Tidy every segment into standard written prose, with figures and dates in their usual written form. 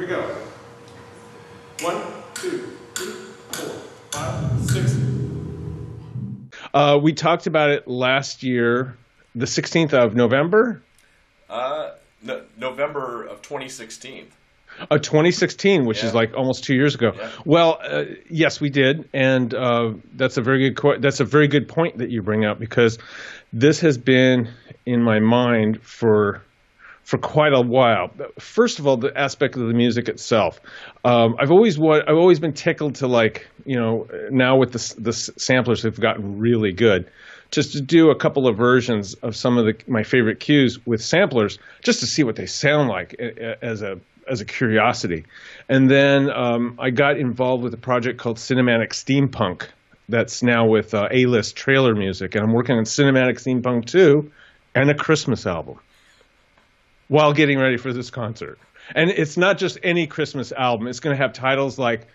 we go. 1, 2, 3, 4, 5, 6. We talked about it last year, the 16th of November. November of 2016. 2016, which is Yeah. like almost 2 years ago. Yeah. Well, yes, we did, and that's a very good point that you bring up, because this has been in my mind for quite a while. First of all, the aspect of the music itself. I've always been tickled to, like, now with the samplers have gotten really good, just to do a couple of versions of some of my favorite cues with samplers, just to see what they sound like as a curiosity. And then I got involved with a project called Cinematic Steampunk that's now with A-List Trailer Music, and I'm working on Cinematic Steampunk 2 and a Christmas album while getting ready for this concert. And it's not just any Christmas album. It's going to have titles like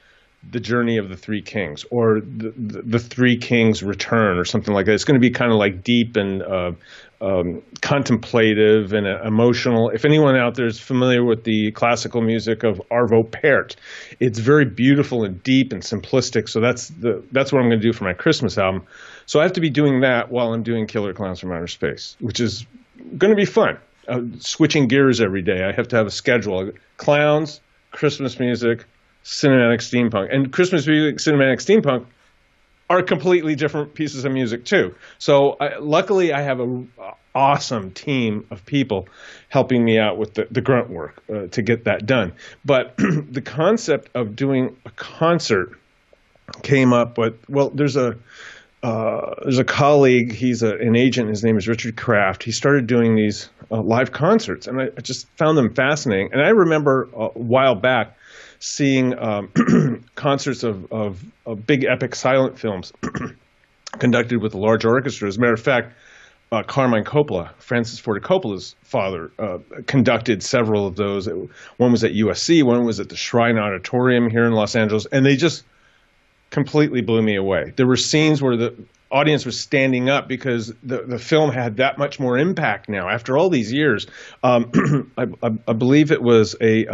The Journey of the Three Kings, or the Three Kings Return, or something like that. It's going to be kind of like deep and contemplative and emotional. If anyone out there is familiar with the classical music of Arvo Pärt, it's very beautiful and deep and simplistic. So that's what I'm going to do for my Christmas album. So I have to be doing that while I'm doing Killer Klowns from Outer Space, which is going to be fun. Switching gears every day. I have to have a schedule. Clowns, Christmas music, Cinematic Steampunk. And Christmas music, Cinematic Steampunk are completely different pieces of music too. So luckily I have an awesome team of people helping me out with the grunt work to get that done. But the concept of doing a concert came up with, well, there's a colleague, he's an agent, his name is Richard Kraft. He started doing these live concerts, and I just found them fascinating. And I remember a while back seeing concerts of big epic silent films conducted with a large orchestra. As a matter of fact, Carmine Coppola, Francis Ford Coppola's father, conducted several of those. One was at USC, one was at the Shrine Auditorium here in Los Angeles, and they just completely blew me away. There were scenes where the audience was standing up because the film had that much more impact now after all these years. I believe it was a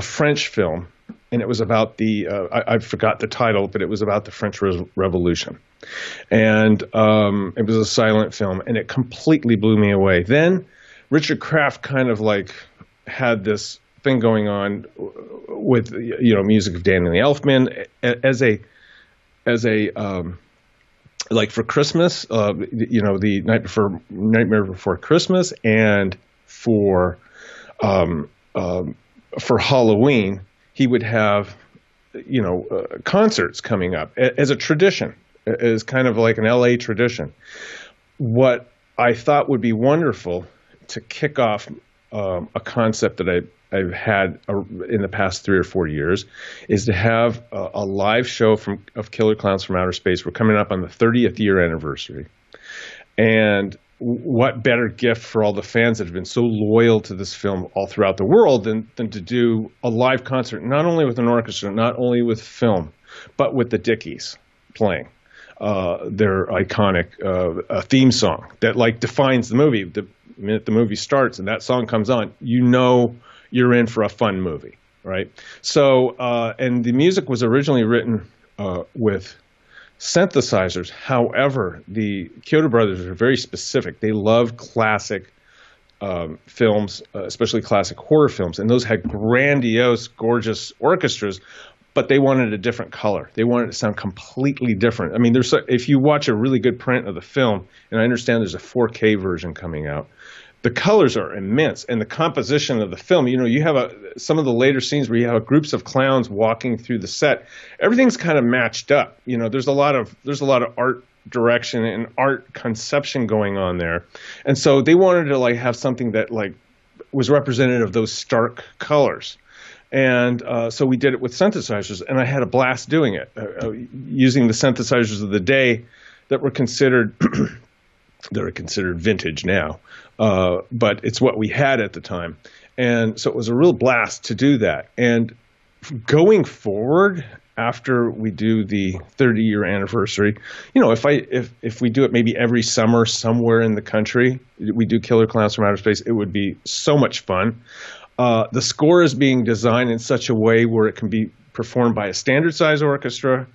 French film, and it was about I forgot the title, but it was about the French Revolution, and it was a silent film, and it completely blew me away. Then Richard Kraft kind of like had this thing going on with music of Dan and the Elfman as a like for Christmas, the Nightmare Before Christmas, and for Halloween he would have concerts coming up as a tradition, as kind of like an LA tradition. What I thought would be wonderful to kick off a concept that I've had in the past 3 or 4 years is to have a live show of Killer Klowns from Outer Space. We're coming up on the 30th year anniversary. And what better gift for all the fans that have been so loyal to this film all throughout the world than to do a live concert, not only with an orchestra, not only with film, but with the Dickies playing their iconic theme song that like defines the movie. The minute the movie starts and that song comes on, you're in for a fun movie, right? So, and the music was originally written with synthesizers. However, the Kyoto brothers are very specific. They love classic films, especially classic horror films, and those had grandiose, gorgeous orchestras, but they wanted a different color. They wanted it to sound completely different. I mean, if you watch a really good print of the film, and I understand there's a 4K version coming out, the colors are immense, and the composition of the film. You have some of the later scenes where you have groups of clowns walking through the set. Everything's kind of matched up. There's a lot of art direction and art conception going on there, and so they wanted to like have something that like was representative of those stark colors. And so we did it with synthesizers, and I had a blast doing it, using the synthesizers of the day that were considered they're considered vintage now, but it's what we had at the time. And so it was a real blast to do that. And going forward, after we do the 30-year anniversary, if we do it maybe every summer somewhere in the country, we do Killer Klowns from Outer Space, it would be so much fun. The score is being designed in such a way where it can be performed by a standard size orchestra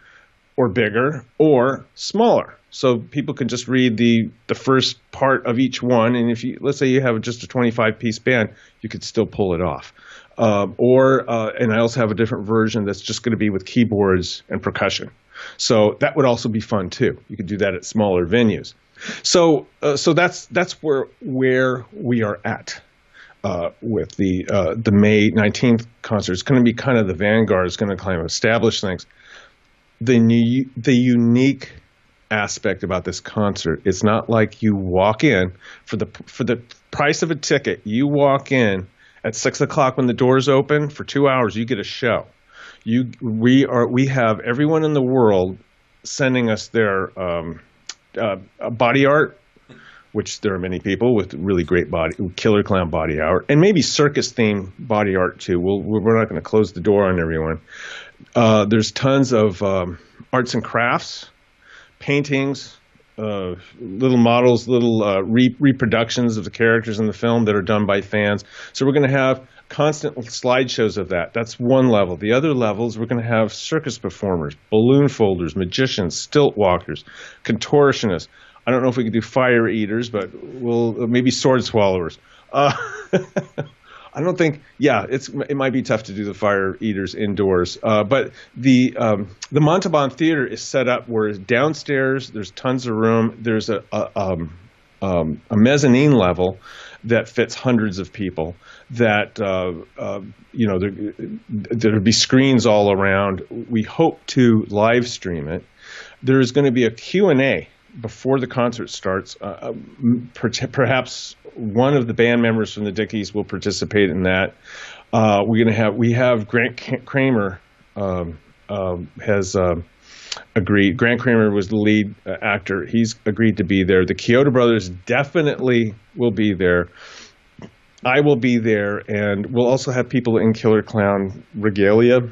or bigger or smaller. So people can just read the first part of each one, and if you, let's say you have just a 25-piece band, you could still pull it off. And I also have a different version that's just going to be with keyboards and percussion. So that would also be fun too. You could do that at smaller venues. So that's where we are at with the May 19th concert. It's going to be kind of the vanguard. It's going to kind of establish things. The unique aspect about this concert, it's not like you walk in for the price of a ticket. You walk in at 6 o'clock when the doors open. For 2 hours, you get a show. We have everyone in the world sending us their body art, which there are many people with really great killer clown body art, and maybe circus themed body art too. We're not going to close the door on everyone. There's tons of arts and crafts, paintings, little models, little reproductions of the characters in the film that are done by fans. So we're going to have constant slideshows of that. That's one level. The other levels, we're going to have circus performers, balloon folders, magicians, stilt walkers, contortionists. I don't know if we could do fire eaters, but maybe sword swallowers. I don't think. Yeah, it might be tough to do the fire eaters indoors. But the Montalban Theater is set up where downstairs there's tons of room. There's a mezzanine level that fits hundreds of people. That there'll be screens all around. We hope to live stream it. There is going to be a Q&A before the concert starts. Perhaps one of the band members from the Dickies will participate in that. We have Grant Kramer has agreed. Grant Kramer was the lead actor. He's agreed to be there. The Kyoto Brothers definitely will be there. I will be there, and we'll also have people in Killer Clown regalia,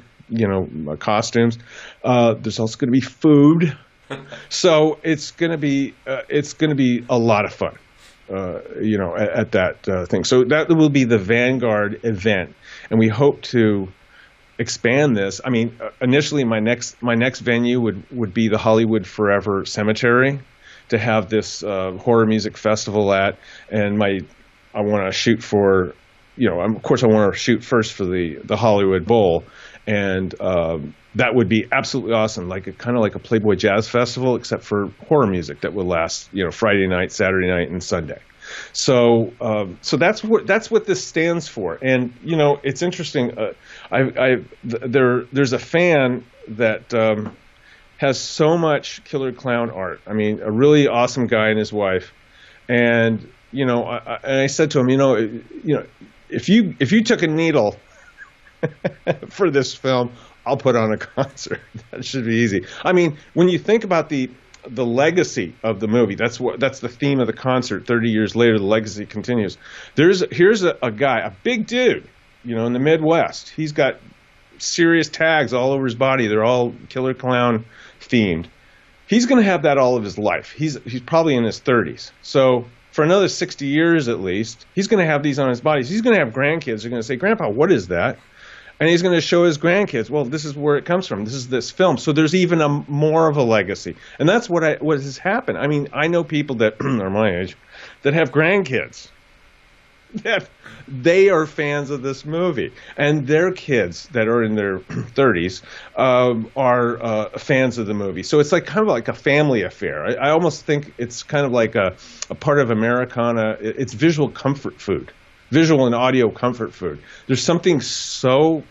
costumes. There's also going to be food. So it's going to be a lot of fun, at that thing. So that will be the vanguard event, and we hope to expand this. I mean, initially my next venue would be the Hollywood Forever Cemetery to have this horror music festival at, and I want to shoot for, of course I want to shoot first for the Hollywood Bowl, and that would be absolutely awesome, kind of like a Playboy Jazz Festival, except for horror music that would last, Friday night, Saturday night, and Sunday. So that's what this stands for. And it's interesting. There's a fan that has so much Killer Clown art. I mean, a really awesome guy and his wife, and I said to him, if you took a needle for this film, I'll put on a concert. That should be easy. I mean, when you think about the legacy of the movie, that's the theme of the concert. 30 years later, the legacy continues. Here's a guy, a big dude, in the Midwest. He's got serious tags all over his body. They're all Killer Clown themed. He's going to have that all of his life. He's probably in his 30s. So for another 60 years at least, he's going to have these on his body. He's going to have grandkids. They're going to say, "Grandpa, what is that?" And he's going to show his grandkids, well, this is where it comes from. This is this film. So there's even more of a legacy. And that's what has happened. I mean, I know people that are my age that have grandkids. That they are fans of this movie. And their kids that are in their 30s are fans of the movie. So it's kind of like a family affair. I almost think it's kind of like a part of Americana. It's visual comfort food. Visual and audio comfort food. There's something so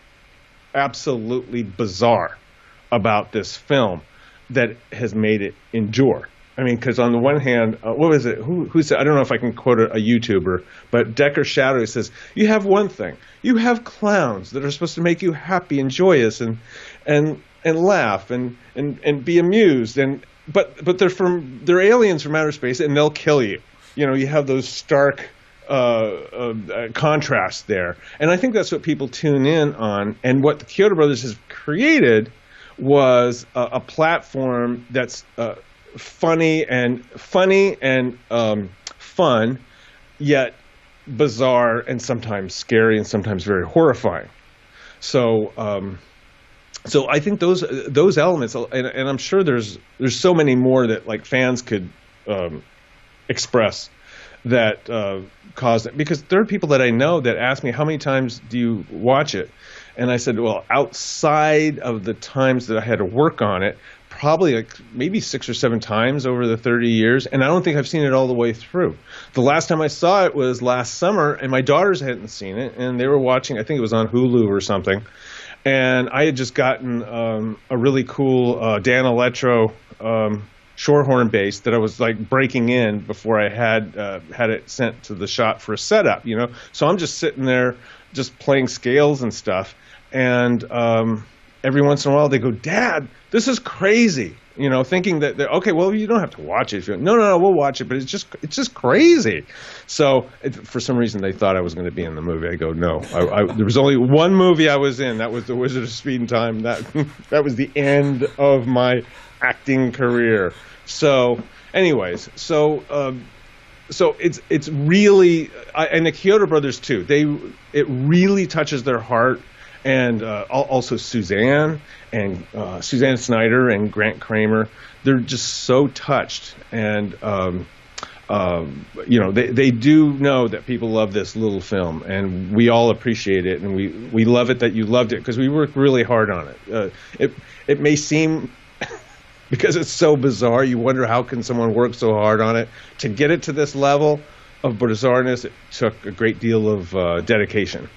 absolutely bizarre about this film that has made it endure. I mean, because on the one hand, what was it? Who said? I don't know if I can quote a YouTuber, but Decker Shadow says, "You have one thing. You have clowns that are supposed to make you happy and joyous and laugh and be amused. But they're aliens from outer space and they'll kill you. You have those stark." Contrast there, and I think that's what people tune in on. And what the Kyoto Brothers has created was a platform that's funny and fun, yet bizarre and sometimes scary and sometimes very horrifying. So so I think those elements, and I'm sure there's so many more that like fans could express that caused it, because there are people that I know that ask me, how many times do you watch it? And I said, well, outside of the times that I had to work on it, probably like maybe 6 or 7 times over the 30 years, and I don't think I've seen it all the way through. The last time I saw it was last summer, and my daughters hadn't seen it, and they were watching, I think it was on Hulu or something, and I had just gotten a really cool Dan Electro Shorehorn bass that I was like breaking in before I had it sent to the shop for a setup, you know. So I'm just sitting there, just playing scales and stuff, and every once in a while they go, "Dad, this is crazy," you know, thinking that okay, well, you don't have to watch it. If you no, we'll watch it, but it's just crazy. So for some reason they thought I was going to be in the movie. I go, no, there was only one movie I was in. That was The Wizard of Speed and Time. That was the end of my acting career. So, anyways, so it's really, and the Kyoto Brothers too. It really touches their heart, and also Suzanne and Suzanne Snyder and Grant Kramer. They're just so touched, and you know, they do know that people love this little film, and we all appreciate it, and we love it that you loved it, because we worked really hard on it. It may seem, because it's so bizarre, you wonder how can someone work so hard on it. To get it to this level of bizarreness, it took a great deal of dedication.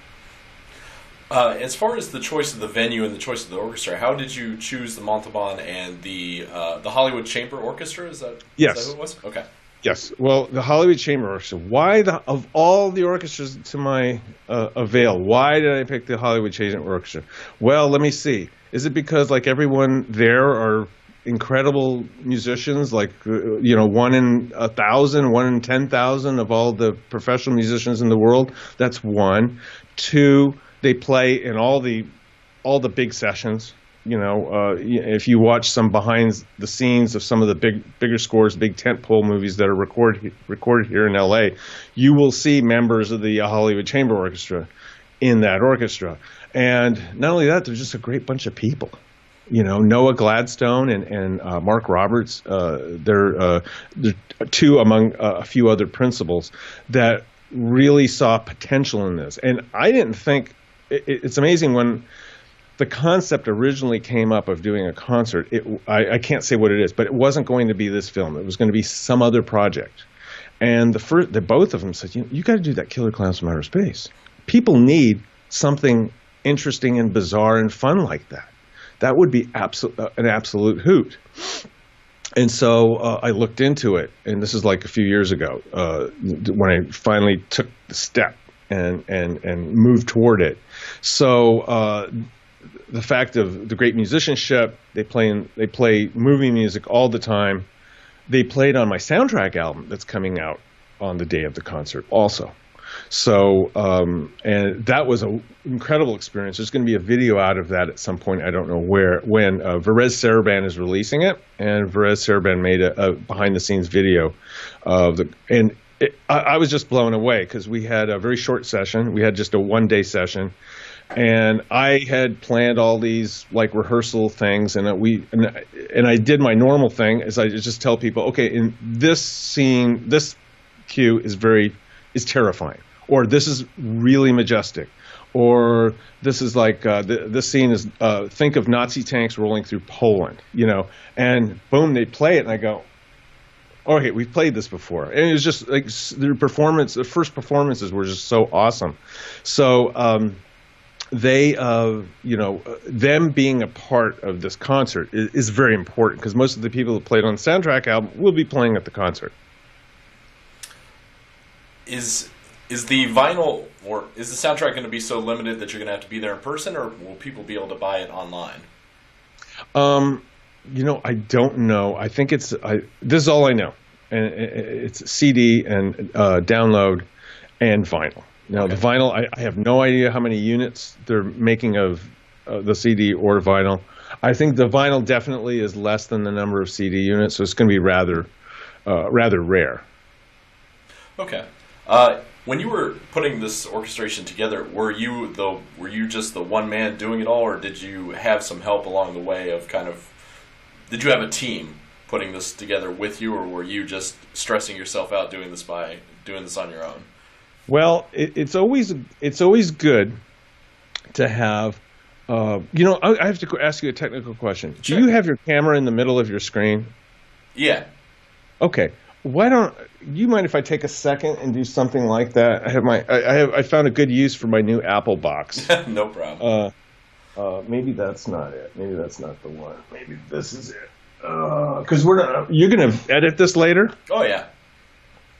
As far as the choice of the venue and the choice of the orchestra, how did you choose the Montalban and the Hollywood Chamber Orchestra? Yes. Is that who it was? Okay. Yes. Well, the Hollywood Chamber Orchestra. Why of all the orchestras to my avail, why did I pick the Hollywood Chamber Orchestra? Well, let me see. Is it because like everyone there are incredible musicians, like you know, 1 in 1,000, 1 in 10,000 of all the professional musicians in the world? That's one. Two, they play in all the big sessions. You know, if you watch some behind the scenes of some of the bigger scores, big tentpole movies that are recorded here in L.A., you will see members of the Hollywood Chamber Orchestra in that orchestra. And not only that, they're just a great bunch of people. You know, Noah Gladstone and Mark Roberts, they're two among a few other principals that really saw potential in this. And I didn't think, it's amazing when the concept originally came up of doing a concert, I can't say what it is, but it wasn't going to be this film. It was going to be some other project. And both of them said, you got to do that Killer Klowns from Outer Space. People need something interesting and bizarre and fun like that. That would be an absolute hoot. And so I looked into it, and this is like a few years ago when I finally took the step and moved toward it. So the fact of the great musicianship, they play movie music all the time. They played on my soundtrack album that's coming out on the day of the concert also. So, and that was an incredible experience. There's going to be a video out of that at some point. I don't know when. Varese Sarabande is releasing it, and Varese Sarabande made a behind-the-scenes video of I was just blown away because we had a very short session. We had just a one-day session, and I had planned all these like rehearsal things, and I did my normal thing, is I just tell people, okay, in this scene, this cue is terrifying, or this is really majestic, or this is like this scene is think of Nazi tanks rolling through Poland, you know, and boom, they play it, and I go, okay, we've played this before, and it was just like the first performances were just so awesome. So they, you know, them being a part of this concert is very important, because most of the people that played on the soundtrack album will be playing at the concert. Is the vinyl, or is the soundtrack going to be so limited that you're going to have to be there in person, or will people be able to buy it online? You know, I don't know. I think this is all I know, and it's CD and download and vinyl. Now, okay. The vinyl, I have no idea how many units they're making of the CD or vinyl. I think the vinyl definitely is less than the number of CD units, so it's going to be rather rare. Okay. When you were putting this orchestration together, were you just the one man doing it all, or did you have some help along the way of did you have a team putting this together with you, or were you just stressing yourself out doing this on your own? Well, it's always good to have. I have to ask you a technical question. Sure. Do you have your camera in the middle of your screen? Yeah. Okay. Why don't you mind if I take a second and do something like that? I found a good use for my new Apple box. No problem. Maybe that's not it. Maybe that's not the one. Maybe this is it. Because you're gonna edit this later. Oh yeah.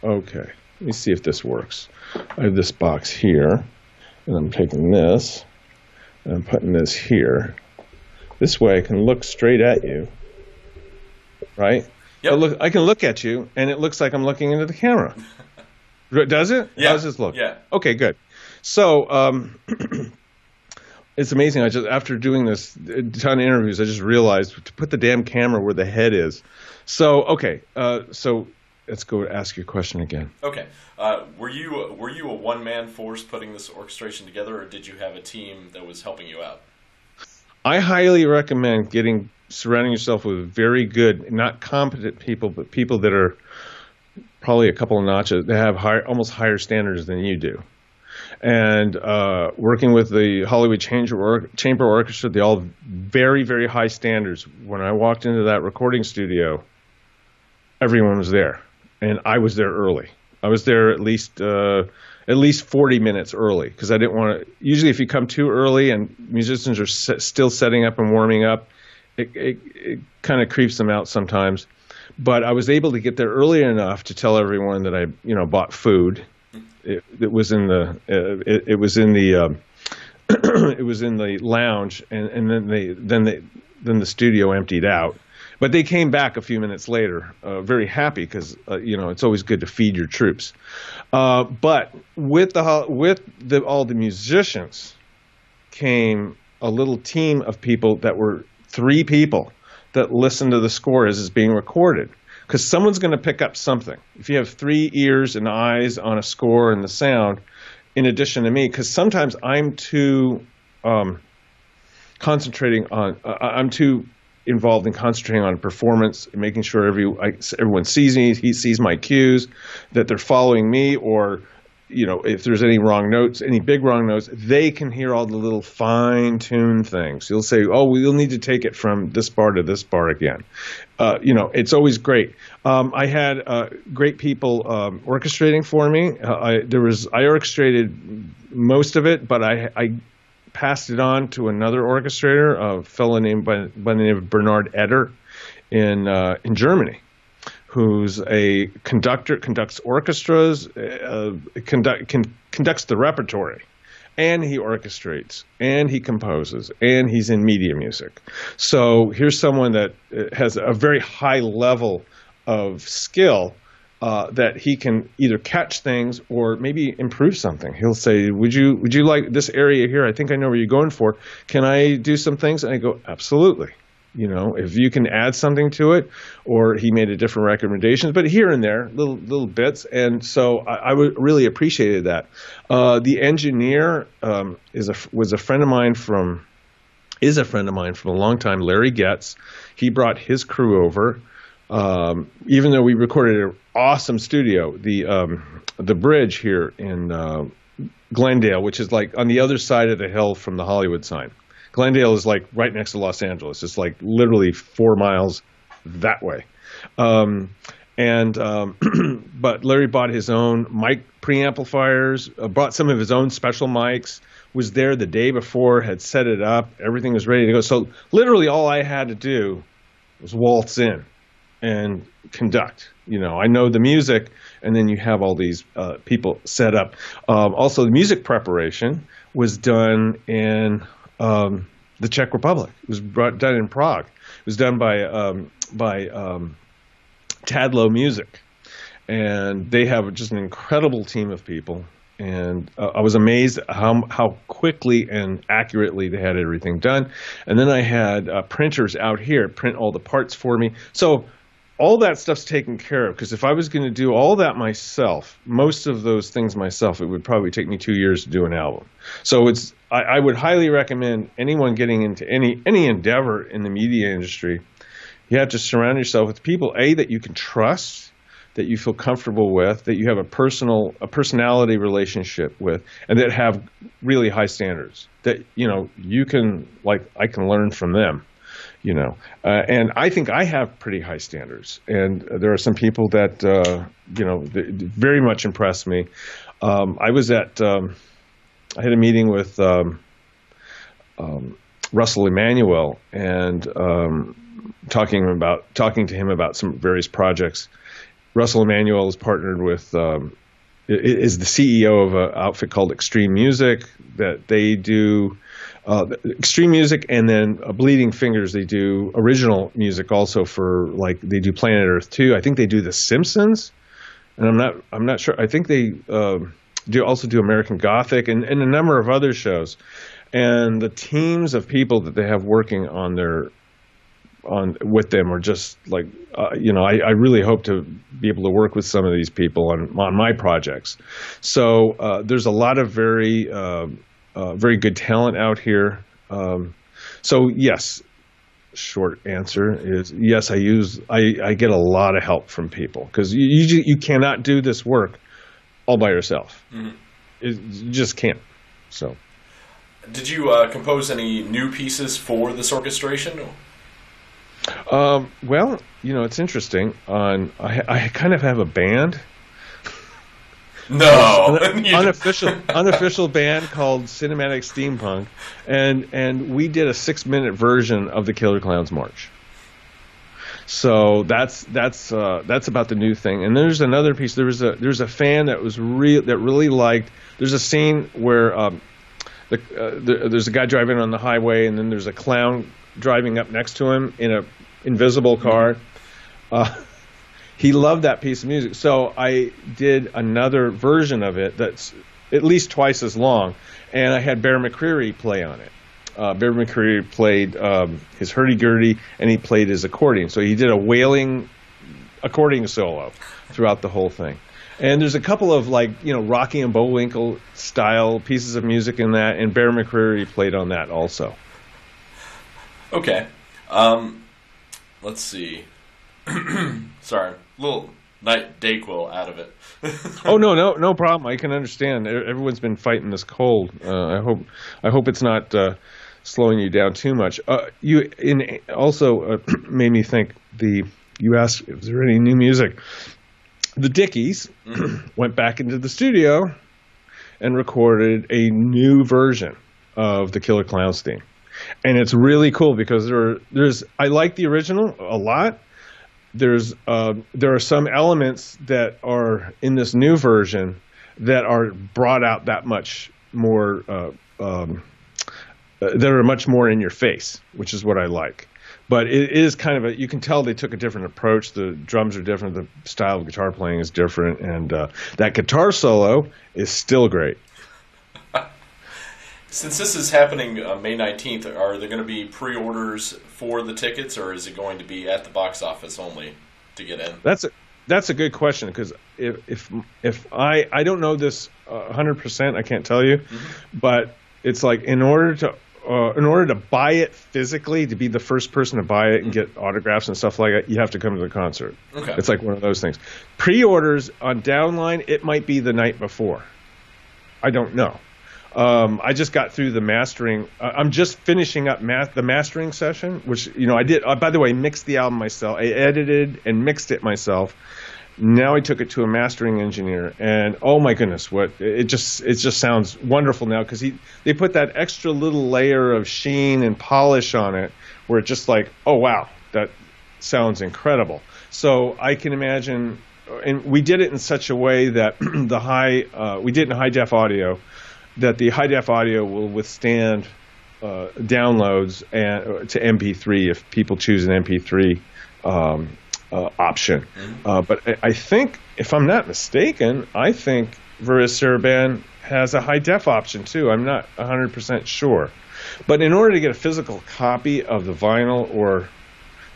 Okay. Let me see if this works. I have this box here, and I'm taking this, and I'm putting this here. This way I can look straight at you, right? Yep. I can look at you, and it looks like I'm looking into the camera. Does it? Yeah. How does this look? Yeah. Okay, good. So it's amazing. After doing this a ton of interviews, I just realized to put the damn camera where the head is. So okay, so let's go ask your question again. Okay. Were you a one-man force putting this orchestration together, or did you have a team that was helping you out? I highly recommend surrounding yourself with very good, not competent people, but people that are probably a couple of notches, that have almost higher standards than you do. And working with the Hollywood Chamber Orchestra, they all have very, very high standards. When I walked into that recording studio, everyone was there, and I was there early. I was there at least 40 minutes early, because I didn't want to. Usually, if you come too early and musicians are still setting up and warming up, it kind of creeps them out sometimes. But I was able to get there early enough to tell everyone that I, bought food. It was in the it was in the it was in the lounge, and then the studio emptied out. But they came back a few minutes later, very happy, because it's always good to feed your troops. But with all the musicians came a little team of people that were 3 people that listened to the score as it's being recorded, because someone's going to pick up something. If you have 3 ears and eyes on a score and the sound, in addition to me, because sometimes I'm too I'm too involved in concentrating on performance, making sure everyone sees me, he sees my cues, that they're following me, or if there's any wrong notes, any big wrong notes, they can hear all the little fine-tuned things. You'll say, oh, we'll need to take it from this bar to this bar again. It's always great. I had great people orchestrating for me. I orchestrated most of it, but I passed it on to another orchestrator, a fellow named by the name of Bernard Eder in Germany, who's a conductor, conducts orchestras, conducts the repertory, and he orchestrates, and he composes, and he's in media music. So here's someone that has a very high level of skill, that he can either catch things or maybe improve something. He'll say, would you like this area here? I think I know where you're going for. Can I do some things? And I go, absolutely. If you can add something to it, or he made a different recommendations, but here and there, little bits. And so I really appreciated that. The engineer is a friend of mine from a long time, Larry Getz. He brought his crew over. Even though we recorded an awesome studio, the bridge here in Glendale, which is like on the other side of the hill from the Hollywood sign. Glendale is like right next to Los Angeles. It's like literally 4 miles that way. But Larry bought his own mic preamplifiers, brought some of his own special mics, was there the day before, had set it up. Everything was ready to go. So literally all I had to do was waltz in and conduct. I know the music, and then you have all these people set up. Also, the music preparation was done in the Czech Republic. It was done in Prague. It was done by Tadlow Music, and they have just an incredible team of people. And I was amazed how quickly and accurately they had everything done. And then I had printers out here print all the parts for me. So all that stuff's taken care of, because if I was going to do all that myself, most of those things myself, it would probably take me 2 years to do an album. So I would highly recommend anyone getting into any endeavor in the media industry. You have to surround yourself with people, that you can trust, that you feel comfortable with, that you have a personality relationship with, and that have really high standards. That you can, I can learn from them. And I think I have pretty high standards. And there are some people that that very much impress me. I had a meeting with Russell Emanuel and talking to him about some various projects. Russell Emanuel is partnered with is the CEO of an outfit called Extreme Music, that they do Extreme Music, and then Bleeding Fingers, they do original music also for, they do Planet Earth 2. I think they do The Simpsons, and I'm not sure. I think they also do American Gothic and a number of other shows. And the teams of people that they have working with them are just I really hope to be able to work with some of these people on my projects. So there's a lot of very good talent out here. So yes, short answer is yes. I get a lot of help from people, because you cannot do this work all by yourself. Mm-hmm. You just can't. So, did you compose any new pieces for this orchestration? Well, it's interesting. I kind of have a band. No, unofficial band called Cinematic Steampunk, and we did a 6-minute version of the Killer Klowns March. So that's about the new thing. And there's another piece. There's a fan that really liked. There's a scene where there's a guy driving on the highway, and then there's a clown driving up next to him in an invisible car. He loved that piece of music, so I did another version of it that's at least twice as long, and I had Bear McCreary play on it. Bear McCreary played his hurdy-gurdy, and he played his accordion. So he did a wailing accordion solo throughout the whole thing. And there's a couple of Rocky and Bullwinkle style pieces of music in that, and Bear McCreary played on that also. Okay. Let's see. Sorry, little Dayquil out of it. Oh no problem. I can understand. Everyone's been fighting this cold. I hope it's not slowing you down too much. You also made me think. You asked if there any new music. The Dickies went back into the studio and recorded a new version of the Killer Klowns theme, and it's really cool because I like the original a lot. There are some elements that are in this new version that are brought out that much more, that are much more in your face, which is what I like. But it is kind of you can tell they took a different approach. The drums are different, the style of guitar playing is different, and that guitar solo is still great. Since this is happening May 19th, are there going to be pre-orders for the tickets, or is it going to be at the box office only to get in? That's a good question, because if I don't know this 100%, I can't tell you, but it's in order to buy it physically, to be the first person to buy it and get autographs and stuff like that, you have to come to the concert. Okay. It's one of those things. Pre-orders on Downline, it might be the night before. I don't know. I just got through the mastering. I'm just finishing up the mastering session, which I did. By the way, mixed the album myself. I edited and mixed it myself. Now I took it to a mastering engineer, and oh my goodness, it just sounds wonderful now, because they put that extra little layer of sheen and polish on it, where it's just oh wow, that sounds incredible. So I can imagine, and we did it in such a way that we did it in high def audio, that the high def audio will withstand downloads to MP3 if people choose an MP3 option. But I think, if I'm not mistaken, I think Veris Saraban has a high def option too. I'm not 100% sure. But in order to get a physical copy of the vinyl or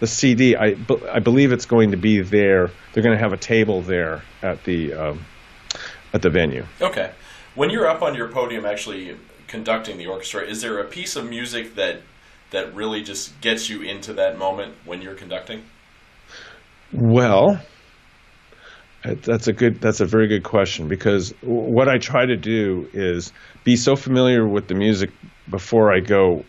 the CD. I believe it's going to be there. They're going to have a table there at the venue. Okay. When you're up on your podium actually conducting the orchestra, is there a piece of music that really just gets you into that moment when you're conducting? Well, that's a very good question, because what I try to do is be so familiar with the music before I go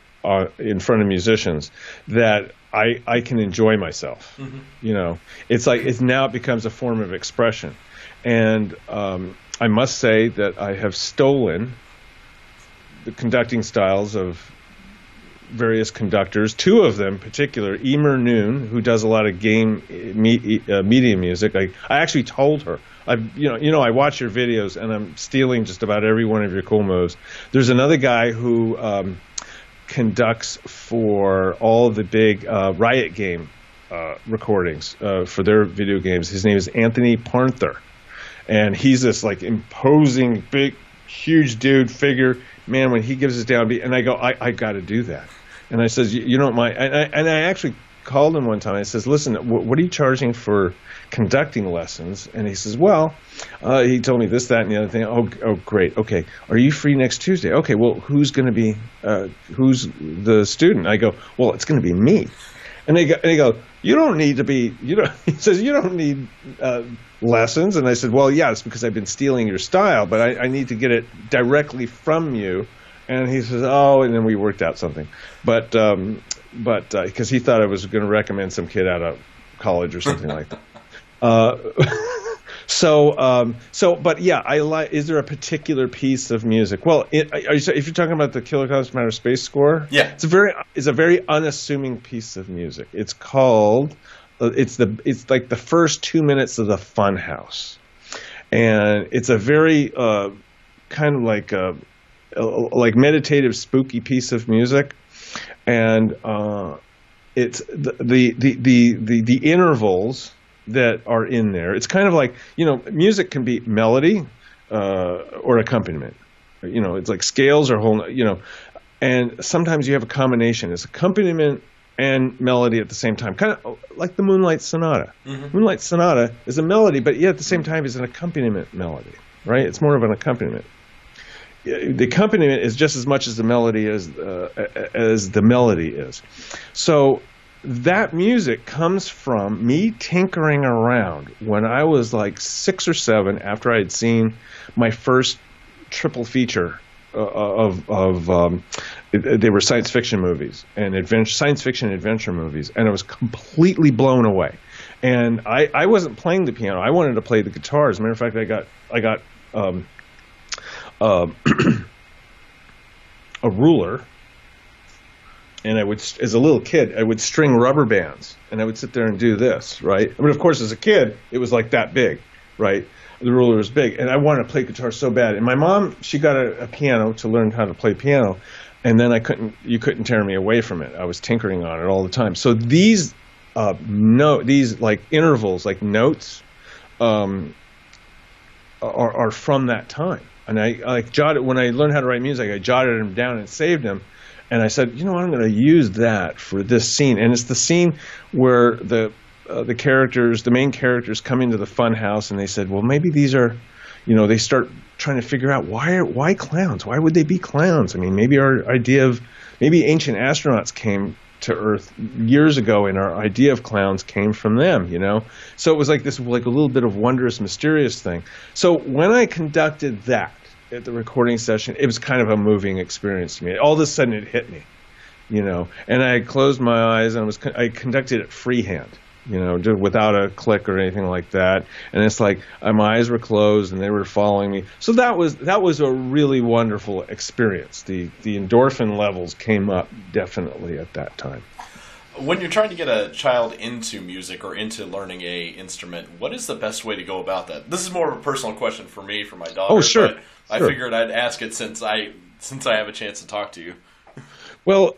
in front of musicians that I can enjoy myself. Mm-hmm. You know, it's like it becomes a form of expression, and I must say that I have stolen the conducting styles of various conductors. Two of them in particular, Emer Noon, who does a lot of game media music. I actually told her, I watch your videos and I'm stealing just about every one of your cool moves. There's another guy who conducts for all the big Riot game recordings for their video games. His name is Anthony Parther, and he's this like imposing, big, huge dude figure. Man, when he gives his downbeat, and I go, I got to do that. And I says, you don't mind? And I actually called him one time. I says, listen, what are you charging for conducting lessons? And he says, well, he told me this, that, and the other thing. Oh, great. Okay. Are you free next Tuesday? Okay. Well, who's going to be, who's the student? I go, well, it's going to be me. And they go, you don't need to be, he says, you don't need lessons. And I said, well, yeah, it's because I've been stealing your style, but I need to get it directly from you. And he says, oh, and then we worked out something. But because he thought I was going to recommend some kid out of college or something like that. But yeah, I like. Is there a particular piece of music? Well, if you're talking about the Killer Klowns from Outer Space score, yeah, it's a very unassuming piece of music. It's called. It's like the first 2 minutes of the Fun House, and it's a very kind of like meditative, spooky piece of music, and it's the intervals that are in there. It's kind of like, music can be melody or accompaniment. It's like scales or whole, and sometimes you have a combination. It's accompaniment and melody at the same time, kind of like the Moonlight Sonata. Mm-hmm. Moonlight Sonata is a melody, but yet at the same time is an accompaniment melody, right? It's more of an accompaniment. The accompaniment is just as much as the melody as the melody is. So that music comes from me tinkering around when I was like 6 or 7, after I had seen my first triple feature they were science fiction movies and science fiction adventure movies, and I was completely blown away. And I wasn't playing the piano. I wanted to play the guitar. As a matter of fact, I got a ruler, and I would, as a little kid, I would string rubber bands, and I would sit there and do this, right? I mean, of course, as a kid, it was like that big, right? The ruler was big, and I wanted to play guitar so bad. And my mom, she got a piano to learn how to play piano, and then you couldn't tear me away from it. I was tinkering on it all the time. So these these like intervals, like notes, are from that time. And I like jotted, when I learned how to write music, I jotted them down and saved them. And I said, I'm going to use that for this scene. And it's the scene where the main characters come into the fun house, and they said, well, maybe these are, they start trying to figure out why clowns? Why would they be clowns? I mean, maybe maybe ancient astronauts came to Earth years ago, and our idea of clowns came from them, So it was like this, like a little bit of wondrous, mysterious thing. So when I conducted that at the recording session, it was kind of a moving experience to me. All of a sudden, it hit me, And I closed my eyes, and I conducted it freehand, without a click or anything like that. And it's like my eyes were closed, and they were following me. So that was a really wonderful experience. The endorphin levels came up definitely at that time. When you're trying to get a child into music or into learning a instrument, what is the best way to go about that? This is more of a personal question for me, for my daughter. Oh, sure. But I figured I'd ask it since I have a chance to talk to you. Well,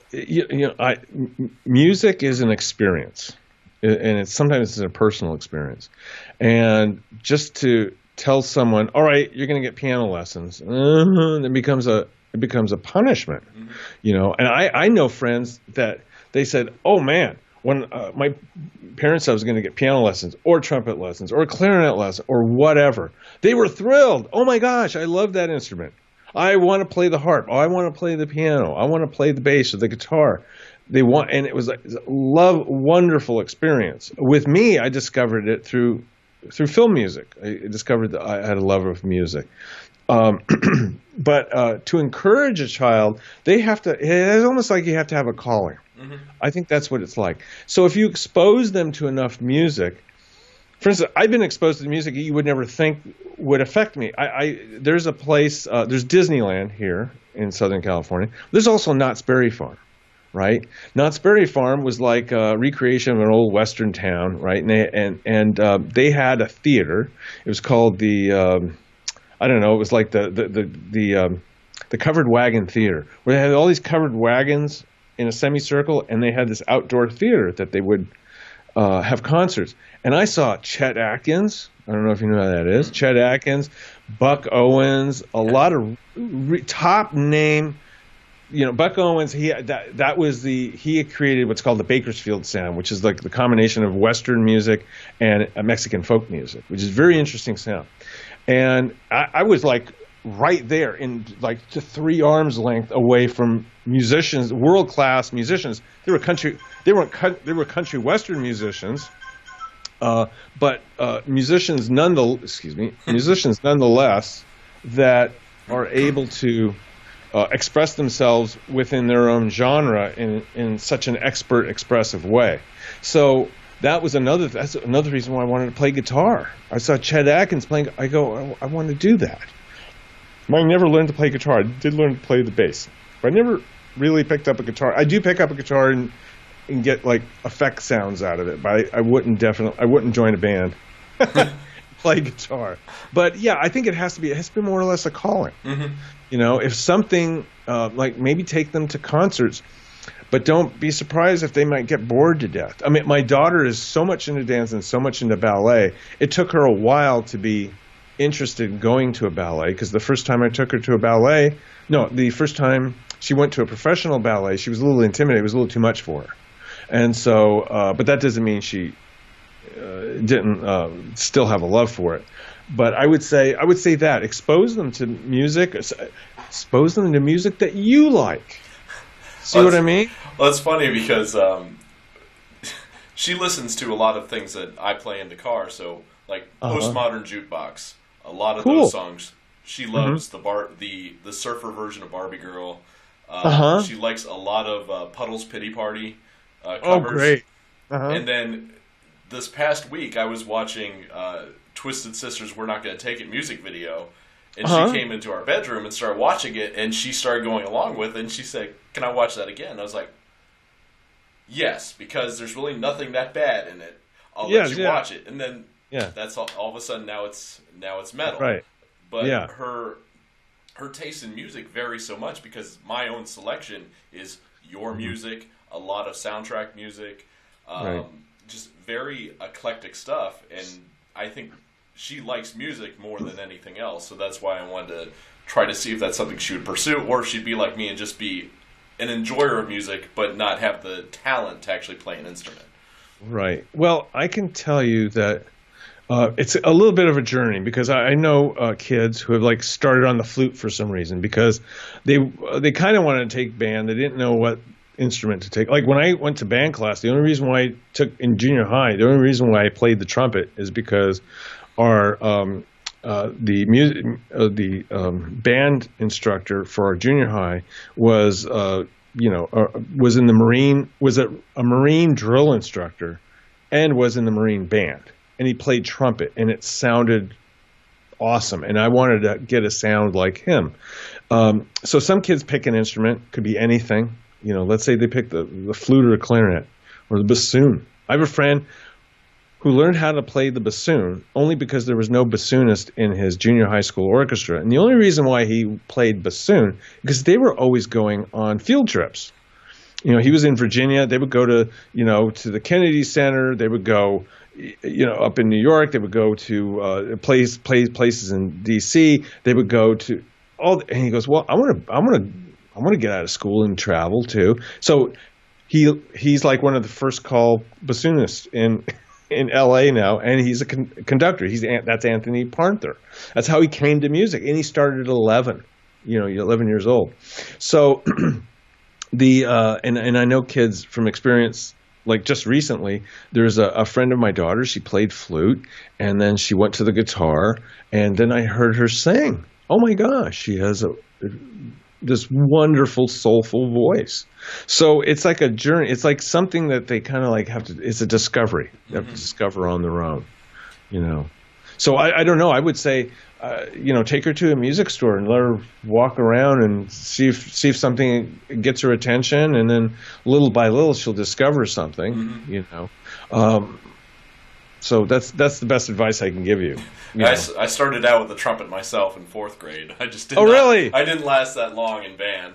music is an experience, and sometimes it's a personal experience. And just to tell someone, all right, you're going to get piano lessons, it becomes a punishment, And I know friends that they said, oh man, when my parents said I was going to get piano lessons or trumpet lessons or clarinet lessons or whatever, they were thrilled. Oh my gosh, I love that instrument. I want to play the harp. Oh, I want to play the piano. I want to play the bass or the guitar. And it was a wonderful experience. With me, I discovered it through film music. I discovered that I had a love of music. But to encourage a child, it's almost like you have to have a calling. Mm-hmm. I think that's what it's like. So if you expose them to enough music, for instance, I've been exposed to music you would never think would affect me. There's a place, there's Disneyland here in Southern California. There's also Knott's Berry Farm, right? Knott's Berry Farm was like a recreation of an old Western town, right? And they had a theater. It was called I don't know. It was like the covered wagon theater, where they had all these covered wagons in a semicircle, and they had this outdoor theater that they would have concerts. And I saw Chet Atkins. I don't know if you know who that is. Chet Atkins, Buck Owens, a lot of top name. You know, Buck Owens. He had created what's called the Bakersfield sound, which is like the combination of Western music and Mexican folk music, which is a very interesting sound. And I was like right there, in like to 3 arms length away from musicians, world class musicians. They were country Western musicians, but musicians nonetheless that are able to express themselves within their own genre in such an expert, expressive way. So that's another reason why I wanted to play guitar. I saw Chet Atkins playing. I go, I want to do that. I never learned to play guitar. I did learn to play the bass, but I never really picked up a guitar. I do pick up a guitar and get like effect sounds out of it, but I wouldn't join a band, play guitar. But yeah, I think it has to be more or less a calling. Mm-hmm. You know, if something like maybe take them to concerts. But don't be surprised if they might get bored to death. I mean, my daughter is so much into dance and so much into ballet. It took her a while to be interested in going to a ballet, because the first time she went to a professional ballet, she was a little intimidated. It was a little too much for her. And so, but that doesn't mean she didn't still have a love for it. But I would say that expose them to music that you like. See what I mean? Well, it's funny because she listens to a lot of things that I play in the car. So, like postmodern jukebox, a lot of those songs she loves. The surfer version of Barbie Girl. She likes a lot of Puddle's Pity Party covers. Oh, great! And then this past week, I was watching Twisted Sister's "We're Not Gonna Take It" music video. And she came into our bedroom and started watching it, and she started going along with it, and she said, "Can I watch that again?" And I was like, "Yes, because there's really nothing that bad in it. I'll let you watch it." And then that's all of a sudden now it's metal. Right. But her taste in music varies so much, because my own selection is your music, a lot of soundtrack music, just very eclectic stuff, and I think she likes music more than anything else, so that's why I wanted to try to see if that's something she would pursue, or if she'd be like me and just be an enjoyer of music, but not have the talent to actually play an instrument. Right. Well, I can tell you that it's a little bit of a journey, because I know kids who have like started on the flute for some reason, because they kind of wanted to take band. They didn't know what instrument to take. Like when I went to band class, the only reason why I took in junior high, the only reason why I played the trumpet is because our band instructor for our junior high was a Marine drill instructor, and was in the Marine band, and he played trumpet, and it sounded awesome, and I wanted to get a sound like him. So some kids pick an instrument, could be anything. You know, let's say they pick the flute or the clarinet or the bassoon. I have a friend who learned how to play the bassoon only because there was no bassoonist in his junior high school orchestra. And the only reason why he played bassoon, because they were always going on field trips. You know, he was in Virginia. They would go to the Kennedy Center. They would go, up in New York. They would go to places in D.C. They would go to and he goes, well, I want to get out of school and travel too. So he's like one of the first call bassoonists in L.A. now, and he's a conductor. That's Anthony Parther. That's how he came to music, and he started at 11. 11 years old. So and I know kids from experience. Like just recently, there's a friend of my daughter. She played flute, and then she went to the guitar, and then I heard her sing. Oh my gosh, she has this wonderful, soulful voice. So it's like a journey. It's like something that they kind of like have to. It's a discovery. They have to discover on their own. So I don't know. I would say, take her to a music store and let her walk around and see if something gets her attention, and then little by little she'll discover something. So that's the best advice I can give you. I started out with the trumpet myself in 4th grade. I just really? I didn't last that long in band.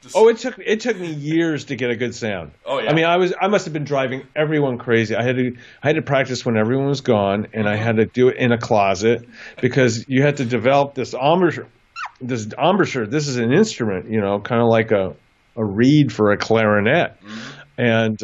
It took me years to get a good sound. Oh yeah. I mean, I must have been driving everyone crazy. I had to practice when everyone was gone, and I had to do it in a closet because you had to develop this embouchure. This is an instrument, kind of like a reed for a clarinet, and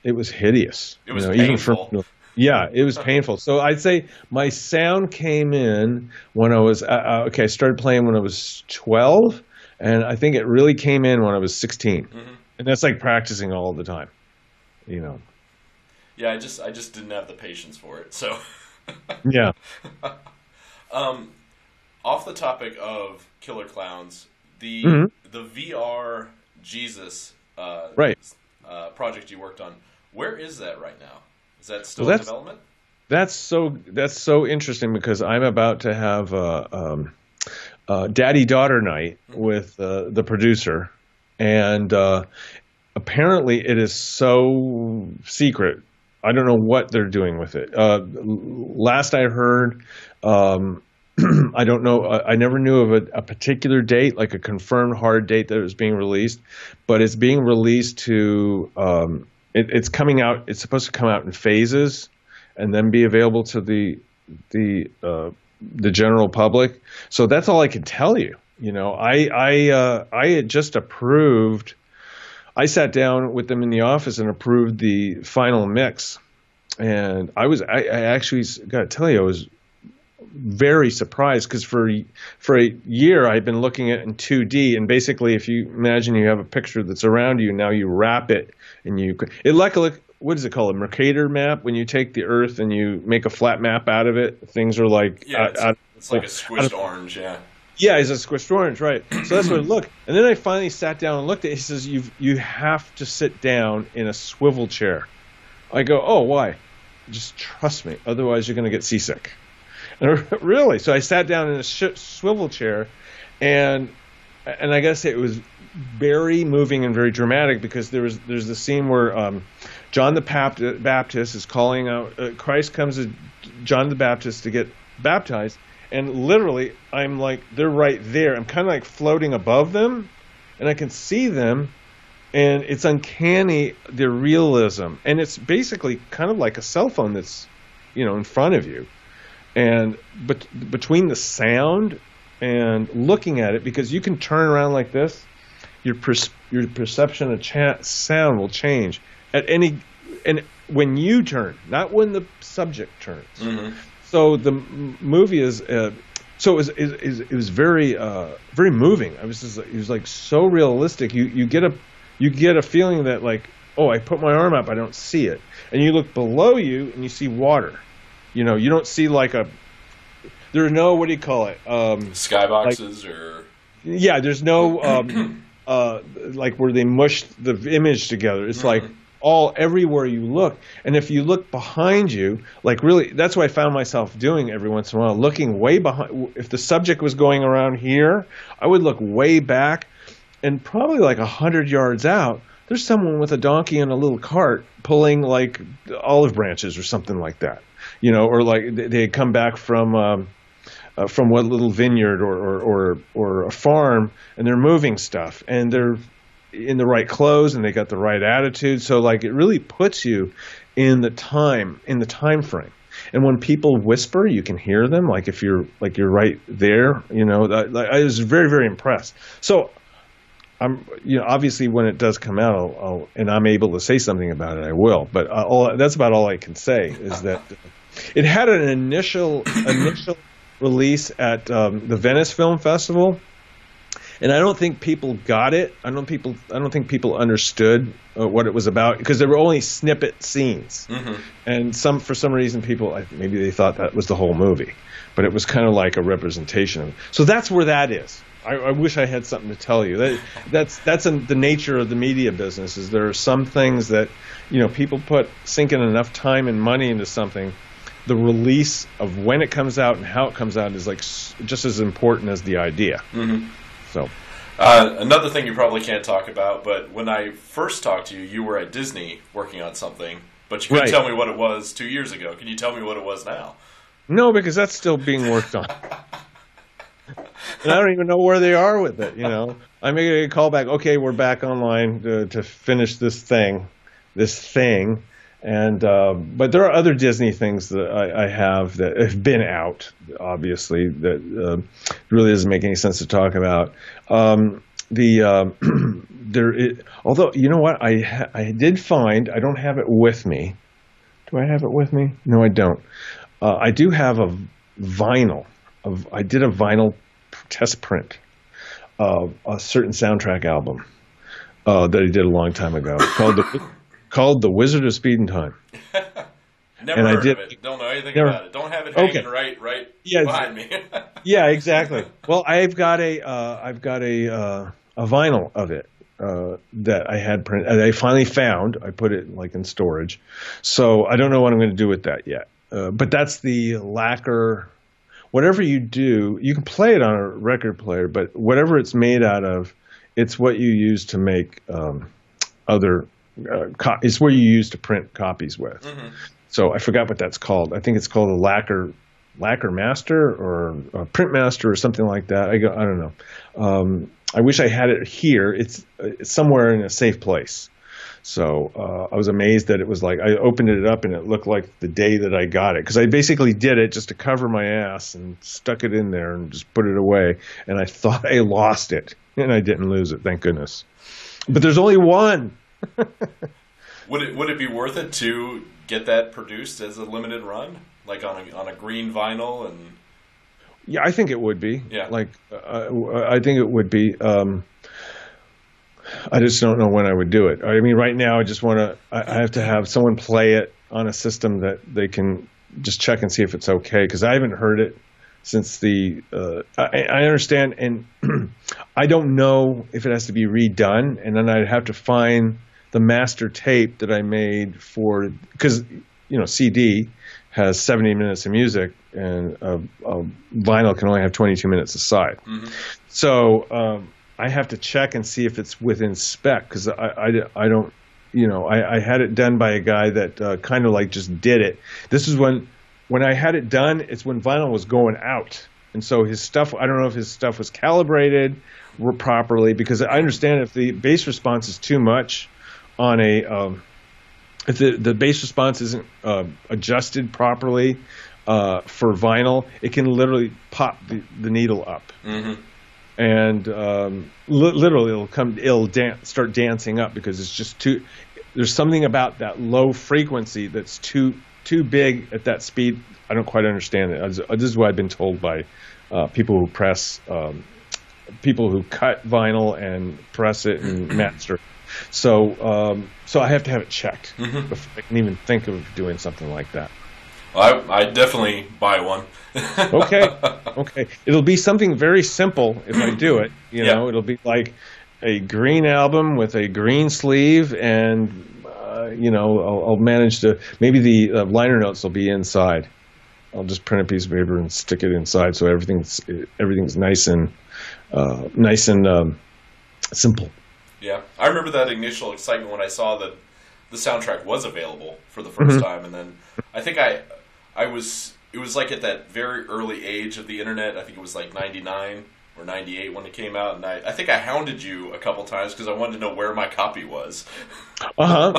it was hideous. It was painful. It was painful. So I'd say my sound came in when I was I started playing when I was 12. And I think it really came in when I was 16, and that's like practicing all the time, Yeah, I just didn't have the patience for it. So, yeah. Off the topic of Killer Klowns, the VR Jesus project you worked on, where is that right now? Is that still in development? That's so interesting because I'm about to have daddy-daughter night with the producer, and apparently it is so secret. I don't know what they're doing with it. Last I heard, I don't know. I never knew of a particular date, like a confirmed hard date that it was being released, but it's being released to. It's coming out. It's supposed to come out in phases, and then be available to the general public. So that's all I can tell you. I had just approved. I sat down with them in the office and approved the final mix, and I actually got to tell you, I was very surprised because for a year I've been looking at it in 2D, and basically if you imagine you have a picture that's around you, now you wrap it and what is it called? A Mercator map? When you take the Earth and you make a flat map out of it, things are like it's like a squished orange, yeah. Yeah, it's a squished orange, right? So that's what it looked. And then I finally sat down and looked at it. He says, "You have to sit down in a swivel chair." I go, "Oh, why?" "Just trust me, otherwise you're going to get seasick." And really? So I sat down in a swivel chair, and I guess it was very moving and very dramatic because there's the scene where John the Baptist is calling out. Christ comes to John the Baptist to get baptized, and literally I'm like, they're right there. I'm kind of like floating above them, and I can see them, and it's uncanny, the realism, and it's basically kind of like a cell phone that's in front of you. And between the sound and looking at it, because you can turn around like this, your perception of sound will change and when you turn, not when the subject turns. Mm-hmm. So the movie is it was very very moving. It was like so realistic. You get a feeling that like, oh, I put my arm up, I don't see it, and you look below you and you see water. You don't see there are no, what do you call it? Skyboxes or... Yeah, there's no, like where they mush the image together. It's like everywhere you look. And if you look behind you, like really, that's what I found myself doing every once in a while, looking way behind. If the subject was going around here, I would look way back, and probably like 100 yards out, there's someone with a donkey and a little cart pulling like olive branches or something like that. Or like they come back from what little vineyard or a farm, and they're moving stuff, and they're in the right clothes and they got the right attitude. So like it really puts you in the time frame. And when people whisper, you can hear them. Like if you're right there, I was very, very impressed. So obviously when it does come out, and I'm able to say something about it, I will. But that's about all I can say is that it had an initial release at the Venice Film Festival, and I don't think people got it. I don't think people understood what it was about because there were only snippet scenes, and for some reason maybe they thought that was the whole movie, but it was kind of like a representation of it. So that's where that is. I wish I had something to tell you. That's in the nature of the media business. Is there are some things that people sink in enough time and money into something. The release of when it comes out and how it comes out is like just as important as the idea. So, another thing you probably can't talk about, but when I first talked to you, you were at Disney working on something, but you couldn't tell me what it was 2 years ago. Can you tell me what it was now? No, because that's still being worked on. And I don't even know where they are with it. I'm making a call back. Okay, we're back online to finish this thing, and but there are other Disney things that I have that have been out. Obviously, that really doesn't make any sense to talk about. Although you know what, I did find. I don't have it with me. Do I have it with me? No, I don't. I do have a vinyl. I did a vinyl test print of a certain soundtrack album that I did a long time ago called The Wizard of Speed and Time. Never heard of it. Don't know anything about it. Don't have it hanging right behind me. Yeah, exactly. Well, I've got a vinyl of it that I had printed. And I finally found. I put it in storage. So I don't know what I'm going to do with that yet. But that's the lacquer. Whatever you do, you can play it on a record player, but whatever it's made out of, it's what you use to make it's where you use to print copies with. So I forgot what that's called. I think it's called a lacquer master or a print master or something like that. I don't know. I wish I had it here. It's somewhere in a safe place. So I was amazed that it was I opened it up and it looked like the day that I got it. Because I basically did it just to cover my ass and stuck it in there and just put it away. And I thought I lost it. And I didn't lose it, thank goodness. But there's only one. Would it be worth it to get that produced as a limited run? On a green vinyl? Yeah, I think it would be. Yeah. I think it would be. I just don't know when I would do it. I mean, right now, I have to have someone play it on a system that they can just check and see if it's okay, because I haven't heard it since I understand, and I don't know if it has to be redone, and then I'd have to find the master tape that I made because, CD has 70 minutes of music, and a vinyl can only have 22 minutes aside. So, I have to check and see if it's within spec, because I don't, I had it done by a guy that kind of just did it. This is when I had it done, it's when vinyl was going out. And so his stuff, I don't know if his stuff was calibrated properly, because I understand if the bass response is too much on if the bass response isn't adjusted properly for vinyl, it can literally pop the needle up. And literally it'll start dancing up, because it's just there's something about that low frequency that's too big at that speed. I don't quite understand it. This is what I've been told by people who people who cut vinyl and press it and master. So I have to have it checked before I can even think of doing something like that. Well, I definitely buy one. Okay. It'll be something very simple if I do it. It'll be like a green album with a green sleeve, and I'll manage to, maybe the liner notes will be inside. I'll just print a piece of paper and stick it inside, so everything's nice and simple. Yeah, I remember that initial excitement when I saw that the soundtrack was available for the first time, and then I think it was at that very early age of the internet. I think it was 99 or 98 when it came out, and I think I hounded you a couple times because I wanted to know where my copy was. Well,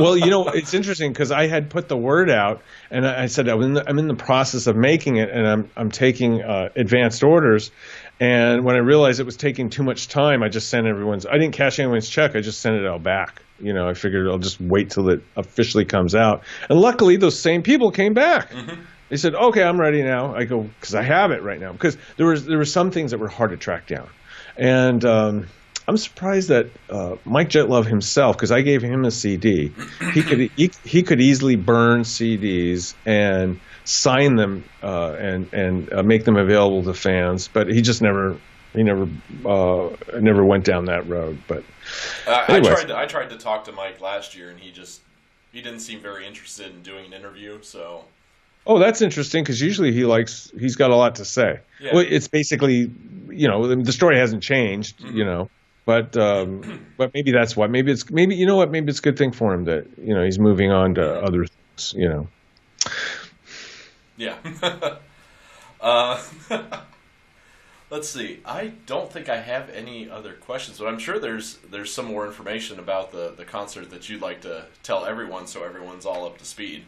it's interesting, because I had put the word out, and I said I'm in the process of making it, and I'm taking advanced orders, And when I realized it was taking too much time, I just sent I didn't cash anyone's check. I just sent it out back. I figured I'll just wait till it officially comes out. And luckily, those same people came back. Mm-hmm. They said, "Okay, I'm ready now." I go, because I have it right now. Because there were some things that were hard to track down. And I'm surprised that Mike Jetlove himself, because I gave him a CD, he could easily burn CDs and sign them and make them available to fans, but he just never went down that road. But I tried to talk to Mike last year, and he didn't seem very interested in doing an interview. So. Oh, that's interesting, because usually he's got a lot to say. Yeah. Well, it's basically, the story hasn't changed, mm-hmm. But maybe that's why. Maybe it's a good thing for him that he's moving on to other things. Yeah. Let's see. I don't think I have any other questions, but I'm sure there's some more information about the concert that you'd like to tell everyone, so everyone's all up to speed.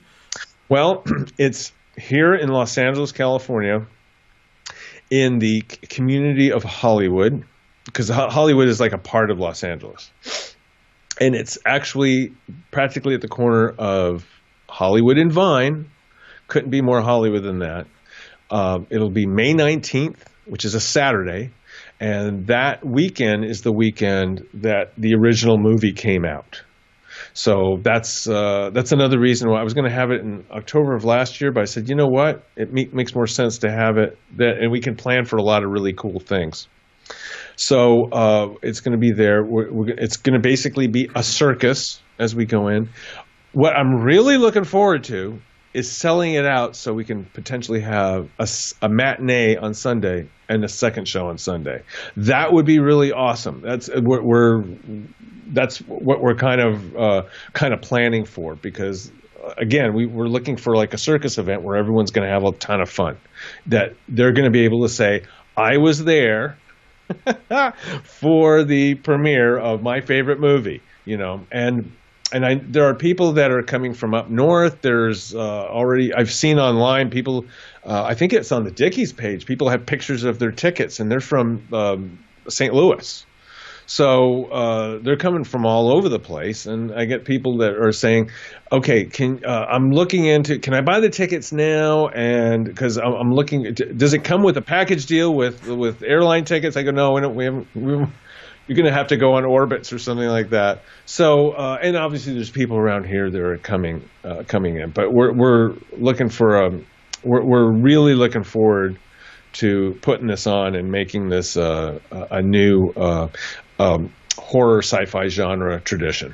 Well, it's here in Los Angeles, California, in the community of Hollywood, because Hollywood is like a part of Los Angeles. And it's actually practically at the corner of Hollywood and Vine. Couldn't be more Hollywood than that. It'll be May 19th, which is a Saturday. And that weekend is the weekend that the original movie came out. So that's another reason why I was going to have it in October of last year, but I said, you know what? It makes more sense to have it, and we can plan for a lot of really cool things. So it's going to be there. It's going to basically be a circus as we go in. What I'm really looking forward to is selling it out so we can potentially have a matinee on Sunday and a second show on Sunday. That would be really awesome. That's what we're kind of planning for, because again, we're looking for like a circus event where everyone's going to have a ton of fun. That they're going to be able to say, "I was there for the premiere of my favorite movie," And there are people that are coming from up north. There's already, I've seen online people, I think it's on the Dickies page, people have pictures of their tickets, and they're from St. Louis. So they're coming from all over the place, and I get people that are saying, "Okay, I'm looking into, can I buy the tickets now?" And because I'm looking, does it come with a package deal with airline tickets? I go, "No, we haven't. You're going to have to go on Orbitz or something like that." So, and obviously there's people around here that are coming in, but we're looking for we're really looking forward to putting this on and making this a new horror sci-fi genre tradition.